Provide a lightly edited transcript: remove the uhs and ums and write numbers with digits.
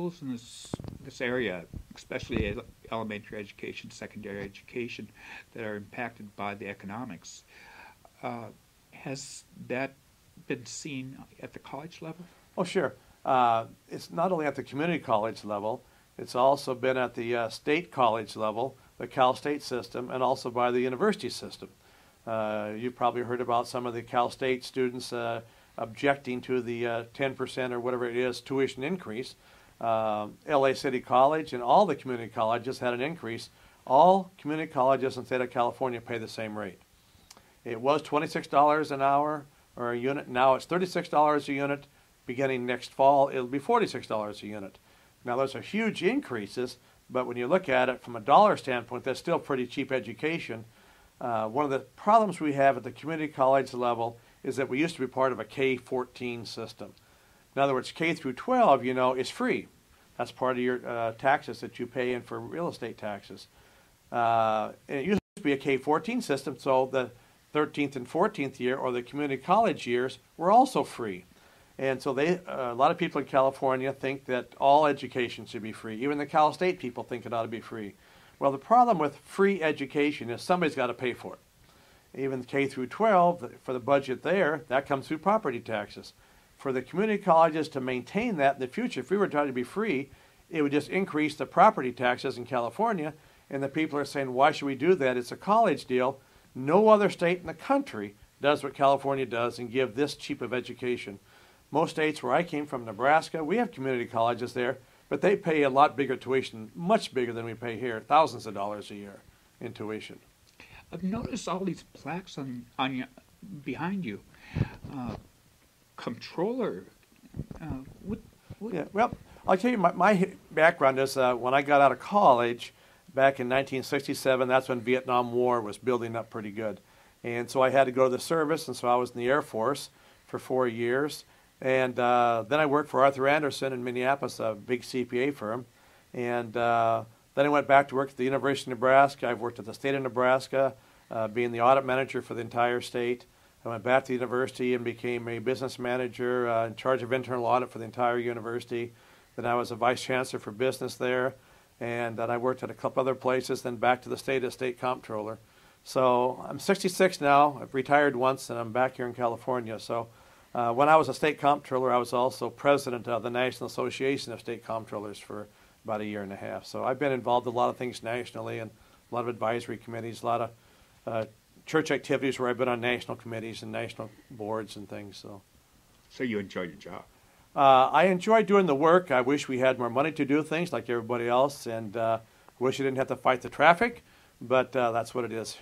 schools in this area, especially elementary education, secondary education, that are impacted by the economics. Has that been seen at the college level? Oh, sure. It's not only at the community college level, it's also been at the state college level, the Cal State system, and also by the university system. You've probably heard about some of the Cal State students objecting to the 10% or whatever it is tuition increase. LA City College and all the community colleges had an increase. All community colleges in the state of California pay the same rate. It was $26 an hour or a unit. Now it's $36 a unit. Beginning next fall, it'll be $46 a unit. Now those are huge increases, but when you look at it from a dollar standpoint, that's still pretty cheap education. One of the problems we have at the community college level is that we used to be part of a K-14 system. In other words, K through 12, you know, is free. That's part of your taxes that you pay in for real estate taxes. And it used to be a K-14 system, so the 13th and 14th year, or the community college years, were also free. And so a lot of people in California think that all education should be free. Even the Cal State people think it ought to be free. Well, the problem with free education is somebody's got to pay for it. Even K through 12, for the budget there, that comes through property taxes. For the community colleges to maintain that in the future, if we were trying to be free, it would just increase the property taxes in California. And the people are saying, why should we do that? It's a college deal. No other state in the country does what California does and give this cheap of education. Most states where I came from, Nebraska, we have community colleges there, but they pay a lot bigger tuition, much bigger than we pay here, thousands of dollars a year in tuition. I've noticed all these plaques on you, behind you. Comptroller. Yeah, well, I'll tell you, my background is when I got out of college back in 1967, that's when Vietnam War was building up pretty good. And so I had to go to the service, and so I was in the Air Force for 4 years. And then I worked for Arthur Andersen in Minneapolis, a big CPA firm. And then I went back to work at the University of Nebraska. I've worked at the state of Nebraska, being the audit manager for the entire state. I went back to the university and became a business manager in charge of internal audit for the entire university. Then I was a vice chancellor for business there. And then I worked at a couple other places, then back to the state as state comptroller. So I'm 66 now. I've retired once, and I'm back here in California. So when I was a state comptroller, I was also president of the National Association of State Comptrollers for about 1.5 years. So I've been involved in a lot of things nationally and a lot of advisory committees, a lot of church activities where I've been on national committees and national boards and things. So you enjoy your job? I enjoy doing the work. I wish we had more money to do things like everybody else, and wish I didn't have to fight the traffic, but that's what it is.